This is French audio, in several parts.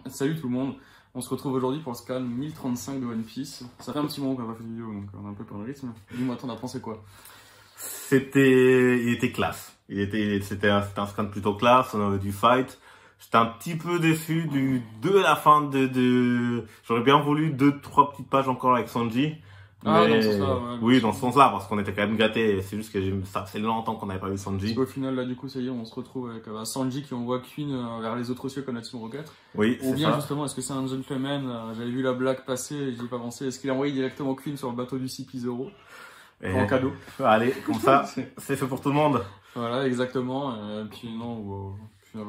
Salut tout le monde, on se retrouve aujourd'hui pour le scan 1035 de One Piece. Ça fait un petit moment qu'on n'a pas fait de vidéo, donc on a un peu perdu le rythme. Dis-moi, t'en as pensé quoi? Il était classe. C'était un scan plutôt classe, on avait du fight. J'étais un petit peu déçu de la fin j'aurais bien voulu 2-3 petites pages encore avec Sanji. Ah, Mais, dans ce sens-là, ouais. oui, dans ce sens-là, parce qu'on était quand même gâtés. C'est juste que ça fait longtemps qu'on n'avait pas vu Sanji. Au final, là, du coup, ça y est, on se retrouve avec Sanji qui envoie Queen vers les autres cieux comme la Team Rocket. Oui, Ou bien, justement, est-ce que c'est un gentleman? J'avais vu la blague passer et j'y ai pas pensé. Est-ce qu'il a envoyé directement Queen sur le bateau du CP0 en cadeau? Allez, comme ça, c'est fait pour tout le monde. Voilà, exactement. Puis non, au final,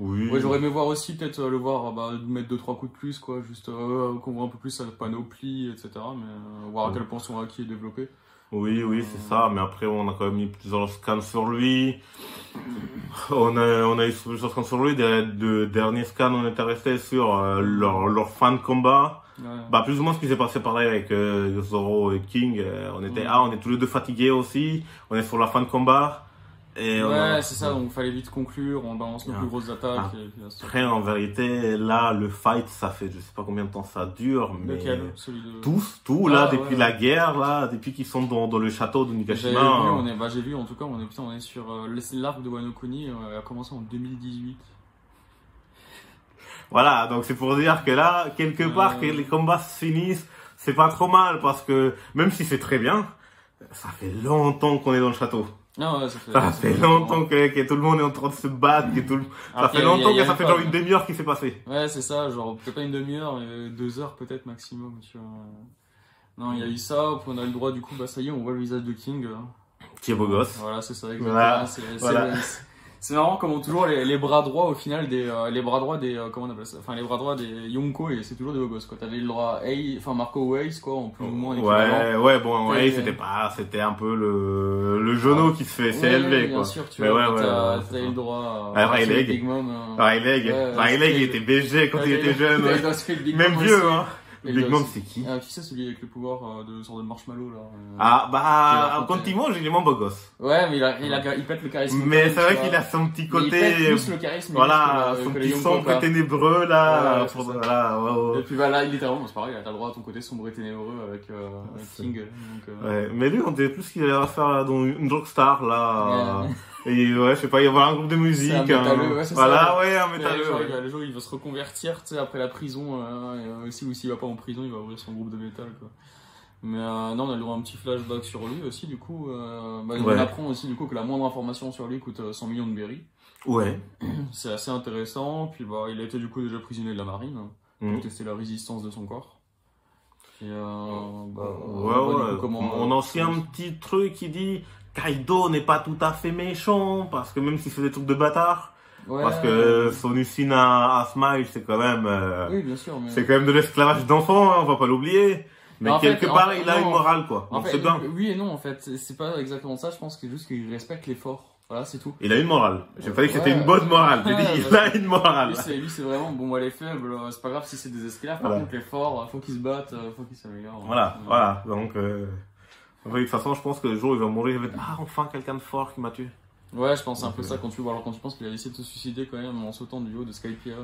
Oui. ouais, j'aurais aimé voir aussi, peut-être le voir mettre 2-3 coups de plus, quoi, juste qu'on voit un peu plus sa panoplie, etc. Mais voir à quel point son haki est développé. Oui, c'est ça, mais après, on a quand même mis plusieurs scans sur lui. On a eu plusieurs scans sur lui. De derniers scans, on était resté sur leur fin de combat. Ouais. Plus ou moins ce qui s'est passé pareil avec Zoro et King. On est tous les deux fatigués aussi. On est sur la fin de combat. Et ouais, c'est ça, donc il fallait vite conclure, on balance nos plus grosses attaques. Après, en vérité, là, le fight, ça fait, je sais pas combien de temps ça dure, mais. Lequel? Celui de... Tout, là, depuis la guerre, là, depuis qu'ils sont dans le château de Nigashima. J'ai vu, en tout cas, on est sur l'arc de Wano Kuni, a commencé en 2018. Voilà, donc c'est pour dire que là, quelque part, que les combats se finissent, c'est pas trop mal, parce que, même si c'est très bien, ça fait longtemps qu'on est dans le château. Non, ouais, ça fait longtemps que tout le monde est en train de se battre, ça fait longtemps que ça fait genre une demi-heure qui s'est passé. Ouais, c'est ça, genre peut-être pas une demi-heure, 2 heures peut-être maximum. Non, il y a eu ça, puis on a le droit du coup, ça y est, on voit le visage de King. Qui est beau gosse. Voilà, c'est ça, exactement. C'est marrant comment toujours les bras droits au final comment on appelle ça, enfin les bras droits des Yonko, et c'est toujours des beaux gosses, quoi. T'avais le droit Marco Weiss, quoi, en plus ou moins équivalent. Ouais, bon, Weiss c'était un peu le genou qui se fait s'élever, quoi. Bien sûr, tu vois, t'as eu le droit à Big Mom. Riley, il était BG quand il était jeune. Même vieux, hein. Big Mom, c'est qui? Tu sais, celui avec le pouvoir de sorte de marshmallow, là. Quand il mange, il est moins beau gosse. Ouais, mais il pète le charisme. Mais c'est vrai qu'il a son petit côté. Il pète plus le charisme. Voilà, son petit sombre ténébreux, là. Et puis là, littéralement, c'est pareil, t'as le droit à ton côté sombre et ténébreux avec King. Ouais, mais lui, on dirait plus qu'il allait faire dans une rockstar, là. Et ouais, je sais pas, il va y avoir un groupe de musique. Un métalleux, ouais, c'est ça. Un métalleux. Le jour où il va se reconvertir, tu sais, après la prison, aussi, ou s'il va pas en prison, il va ouvrir son groupe de métal, quoi. Mais non, on a le droit à un petit flashback sur lui aussi, du coup. On apprend aussi, du coup, que la moindre information sur lui coûte 100 millions de berries. Ouais. C'est assez intéressant. Puis il a été, du coup, déjà prisonnier de la marine, pour tester la résistance de son corps. Et on a aussi un petit truc qui dit Kaido n'est pas tout à fait méchant, parce que même s'il fait des trucs de bâtard, parce que son usine à Smile, c'est quand même, oui, bien sûr, mais... c'est quand même de l'esclavage d'enfants, hein, on va pas l'oublier. Mais quelque part, il a une morale, quoi. Donc c'est bien. Oui et non, en fait, c'est pas exactement ça. Je pense que juste qu'il respecte l'effort. Voilà, c'est tout. Il a une morale. J'ai pas dit que c'était une bonne morale. J'ai dit il a une morale. Lui, c'est vraiment, bon, elle est faible. C'est pas grave si c'est des esclaves. Par contre, l'effort, faut qu'il se batte, faut qu'il s'améliore. Voilà. Donc, de toute façon, je pense que le jour où il va mourir, il va être enfin quelqu'un de fort qui m'a tué. Ouais, je pense un peu ça quand tu penses qu'il a essayé de se suicider quand même en sautant du haut de Skypiea.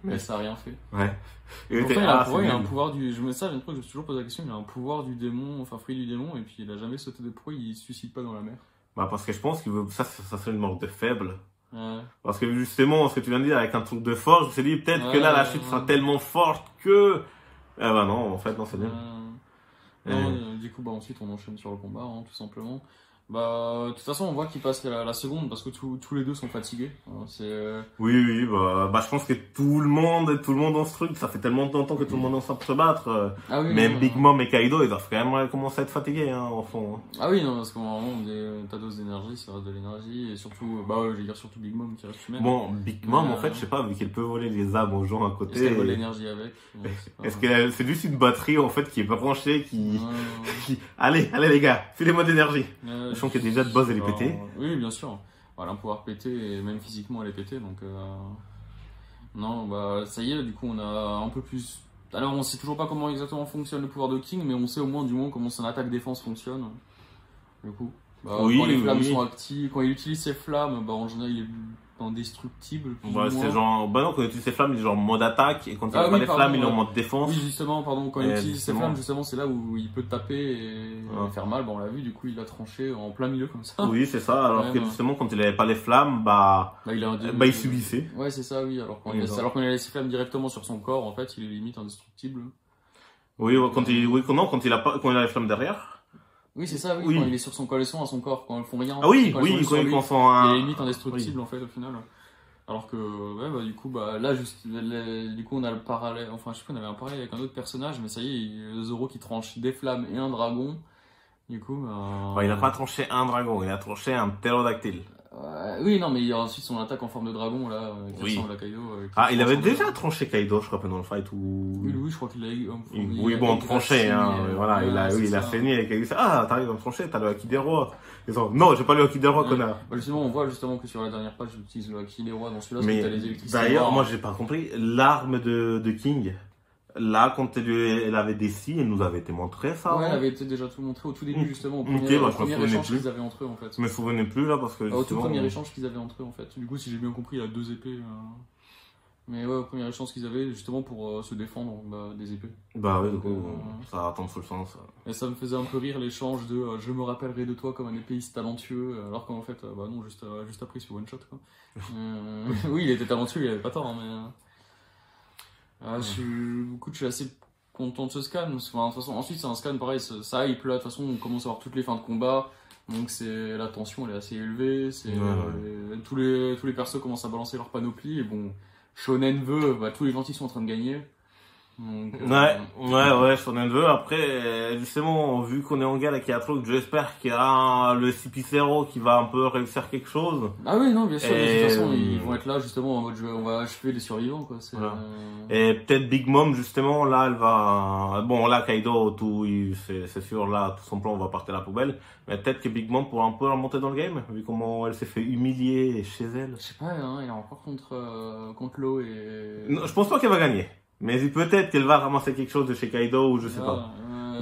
Mais ça a rien fait. Ouais. Et enfin, il a un pouvoir du. Je me suis toujours posé la question, il a un pouvoir du démon, enfin fruit du démon, et puis il a jamais sauté de pourquoi il se suicide pas dans la mer. Parce que je pense que ça serait une mort de faible. Parce que justement, ce que tu viens de dire avec un truc de force, je me suis dit peut-être que là la chute sera tellement forte que. Non, en fait, non, c'est bien. Du coup, ensuite on enchaîne sur le combat, tout simplement. De toute façon, on voit qu'ils passent la seconde parce que tous les deux sont fatigués. Oui, je pense que tout le monde dans ce truc, ça fait tellement longtemps que tout le monde est ensemble pour se battre. Même Big Mom et Kaido, ils doivent quand même commencer à être fatigués, au fond. Ah oui, non, parce qu'au moment ta dose d'énergie, ça reste de l'énergie, et surtout, je vais dire surtout Big Mom qui reste humaine. Bon, Big Mom, en fait, je sais pas, vu qu'elle peut voler les âmes aux gens à côté. Est-ce qu'elle vole l'énergie avec? Est-ce que c'est juste une batterie, en fait, qui est pas branchée, Allez, les gars, filez-moi d'énergie. Je sens que déjà de base elle est pétée. Oui, bien sûr. Elle a un pouvoir péter, et même physiquement elle est pétée, donc non, ça y est, du coup on a un peu plus. Alors on sait toujours pas comment exactement fonctionne le pouvoir de King, mais on sait au moins du moins comment son attaque-défense fonctionne. Du coup, quand les flammes sont actives, quand il utilise ses flammes, en général il est indestructible. Ouais, c'est genre, bah non, quand il utilise ses flammes, il est genre mode attaque, et quand il n'a pas les flammes, il est en mode défense. Oui, justement, pardon, quand il utilise ses flammes, justement, c'est là où il peut taper et faire mal. Bon, on l'a vu, du coup, il a tranché en plein milieu comme ça. Oui, c'est ça, alors que justement, quand il n'avait pas les flammes, il subissait. Ouais, c'est ça, oui, alors quand il a les flammes directement sur son corps, en fait, il est limite indestructible. Oui, quand il a les flammes derrière. Oui, c'est ça, oui, quand il est sur son caleçon à son corps, quand ils font rien. Ah oui, quand ils font il est limite indestructible, en fait, au final. Alors que, ouais, du coup, là, du coup, on a le parallèle, enfin, je sais pas, on avait un parallèle avec un autre personnage, mais ça y est, Zoro qui tranche des flammes et un dragon. Du coup, il n'a pas tranché un dragon, il a tranché un ptérodactyle. Oui, non, mais il y a ensuite son attaque en forme de dragon, là, qui ressemble à Kaido. Il avait déjà tranché Kaido, je crois, pendant le fight ou. Oui, je crois qu'il a. Oui, bon, tranché, hein. Voilà, il a saigné avec Kaido. Ah, t'arrives à me trancher, t'as le Haki des Rois. Non, j'ai pas le Haki des Rois, connard. Justement, on voit justement que sur la dernière page, j'utilise le Haki des Rois dans celui-là, parce que t'as les électricités. D'ailleurs, moi, j'ai pas compris, l'arme de King. Là, quand elle avait des scies, elle nous avait été montrée, ça. Ouais, elle avait été déjà tout montré au tout début, justement, au premier échange qu'ils avaient entre eux, en fait. Je me souvenais plus, là, parce que. Au tout premier échange qu'ils avaient entre eux, en fait. Du coup, si j'ai bien compris, il y a 2 épées. Mais ouais, au premier échange qu'ils avaient, justement, pour se défendre des épées. Bah oui, du coup, ça a tant de sens. Et ça me faisait un peu rire l'échange de je me rappellerai de toi comme un épéiste talentueux, alors qu'en fait, non, juste après, sur One Shot, quoi. Oui, il était talentueux, il avait pas tort, hein, mais. Je suis assez content de ce scan. Enfin, de toute façon, ensuite, c'est un scan pareil, ça hype là. De toute façon, on commence à avoir toutes les fins de combat. Donc, la tension elle est assez élevée. Tous les persos commencent à balancer leur panoplie. Et bon, Shonen veut, tous les gentils sont en train de gagner. Donc, ouais, Shonen veut. Après, justement, vu qu'on est en guerre avec Yatrok, j'espère qu'il y a le CP0 qui va un peu réussir quelque chose. Ah oui, non, bien sûr. De toute façon, ils vont être là justement en mode on va achever les survivants, quoi. Et peut-être Big Mom, justement, là, elle va. Bon, là, Kaido, c'est sûr, là, tout son plan va partir à la poubelle. Mais peut-être que Big Mom pourra un peu remonter dans le game, vu comment elle s'est fait humilier chez elle. Je sais pas, hein, il est encore contre l'eau et. Non, je pense pas qu'elle va gagner. Mais peut-être qu'elle va ramasser quelque chose de chez Kaido ou je sais pas.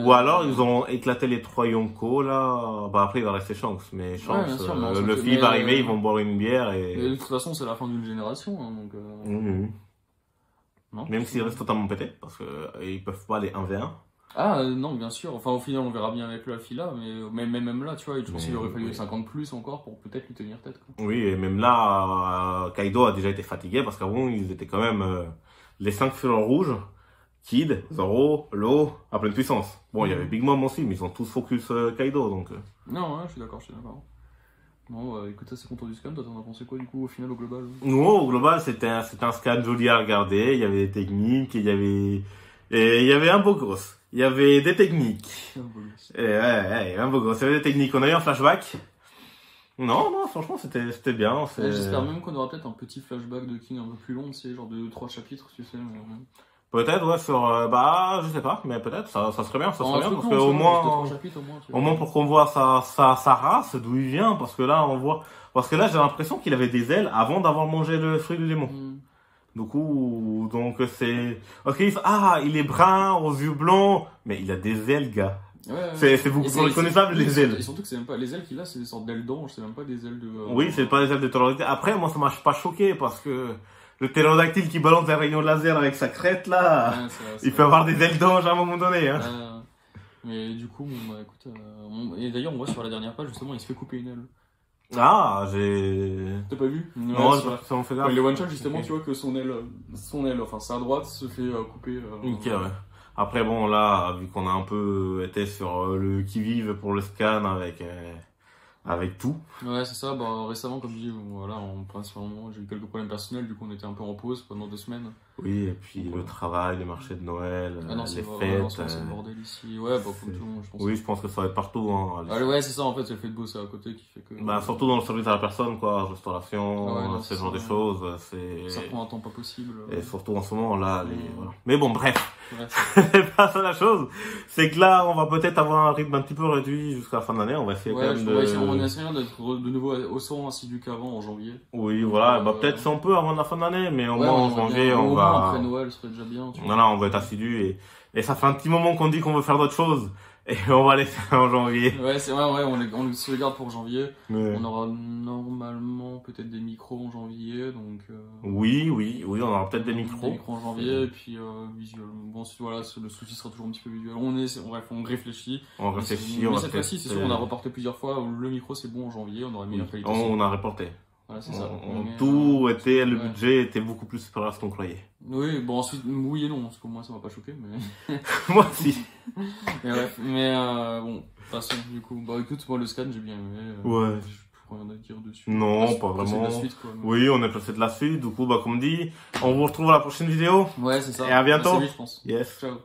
Ou alors ils ont éclaté les 3 Yonko là. Après il va rester Shanks. Mais Shanks, le film va arriver, ils vont boire une bière et. De toute façon c'est la fin d'une génération. Hein, donc, non, même s'ils restent totalement pétés. Parce qu'ils peuvent pas aller 1v1. Ah non bien sûr. Enfin au final on verra bien avec le Luffy là. Mais même là tu vois, je pense qu'il aurait fallu 50 plus encore pour peut-être lui tenir tête. Quoi. Oui et même là Kaido a déjà été fatigué parce qu'avant ils étaient quand même... les 5 filons rouges, Kid, Zoro, Law, à pleine puissance. Bon, il y avait Big Mom aussi, mais ils ont tous focus Kaido, donc... Non, je suis d'accord. Bon, écoute, c'est content du scan, toi t'en as pensé quoi du coup au final, au global? Non, au global, c'était un scan joli à regarder, il y avait des techniques, il y avait un beau gosse. Il y avait des techniques. Un beau gosse. Un beau gosse. Il y avait des techniques, on a eu un flashback. Non, franchement, c'était bien. J'espère même qu'on aura peut-être un petit flashback de King un peu plus long, tu sais, genre de 3 chapitres, tu sais. Peut-être, ouais, je sais pas, mais peut-être, ça serait bien, parce qu'au moins pour qu'on voit sa race, d'où il vient, parce que là, j'ai l'impression qu'il avait des ailes avant d'avoir mangé le fruit du démon. Du coup, ok, il est brun, aux yeux blonds, mais il a des ailes, gars. C'est beaucoup plus reconnaissable les ailes. Et surtout que c'est même pas les ailes qu'il a, c'est des sortes d'ailes d'ange, c'est même pas des ailes de. Oui, c'est pas des ailes de ptérodactyle. Après, moi, ça m'a pas choqué parce que le ptérodactyle qui balance des rayons de laser avec sa crête là, il peut avoir des ailes d'ange à un moment donné. Hein. Mais du coup, écoute, et d'ailleurs, on voit sur la dernière page justement, il se fait couper une aile. Ah, T'as pas vu? Non, ça m'en fait grave. Le one shot justement, tu vois que son aile, enfin sa droite se fait couper. Ok, ouais. Après, bon, là, vu qu'on a un peu été sur le qui-vive pour le scan avec tout. Ouais, c'est ça. Récemment, comme je dis, voilà, principalement, j'ai eu quelques problèmes personnels, du coup, on était un peu en pause pendant 2 semaines. Oui, et puis le travail, les marchés de Noël, les fêtes. C'est le bordel ici. Ouais, comme tout le monde, je pense. Oui, je pense que ça va être partout. Hein, ouais, c'est ça, en fait, c'est le fait de bosser à côté qui fait que. Surtout dans le service à la personne, quoi, restauration, ce genre de choses. Ça prend un temps pas possible. Et surtout en ce moment, là, voilà. Mais bon, bref. C'est pas ça la chose. C'est que là, on va peut-être avoir un rythme un petit peu réduit jusqu'à la fin de l'année. On va essayer quand même on essaie d'être de nouveau aussi assidu qu'avant en janvier. Oui, voilà. Peut-être si on peut avant la fin de l'année, mais au moins en janvier, on va. Après Noël, ce serait déjà bien. Voilà, on va être assidu et ça fait un petit moment qu'on dit qu'on veut faire d'autres choses. Et on va les faire en janvier. Ouais, c'est vrai, ouais, on se regarde pour janvier. Ouais. On aura normalement peut-être des micros en janvier, donc... Oui, on aura peut-être des Des micros. micros en janvier, et puis visuel. Bon, voilà, le souci sera toujours un petit peu visuel. Bref, on réfléchit. On réfléchit, on mais va cette fois-ci, c'est sûr, on a reporté plusieurs fois. Le micro, c'est bon en janvier, on aura une meilleure qualité. On a reporté. Voilà, c'est ça. Le budget était beaucoup plus supérieur à ce qu'on croyait. Oui, bon, ensuite, oui et non, parce que moi, ça m'a pas choqué, mais... Moi aussi. Mais bref, bon, passons, du coup. Bah, écoute, moi, le scan, j'ai bien aimé. Ouais. Je peux rien à dire dessus. Non, pas vraiment. De la suite, quoi, mais... Oui, on est passé de la suite, du coup, bah, comme dit, on vous retrouve à la prochaine vidéo. Ouais, c'est ça. Et à bientôt. C'est lui, je pense. Yes. Ciao.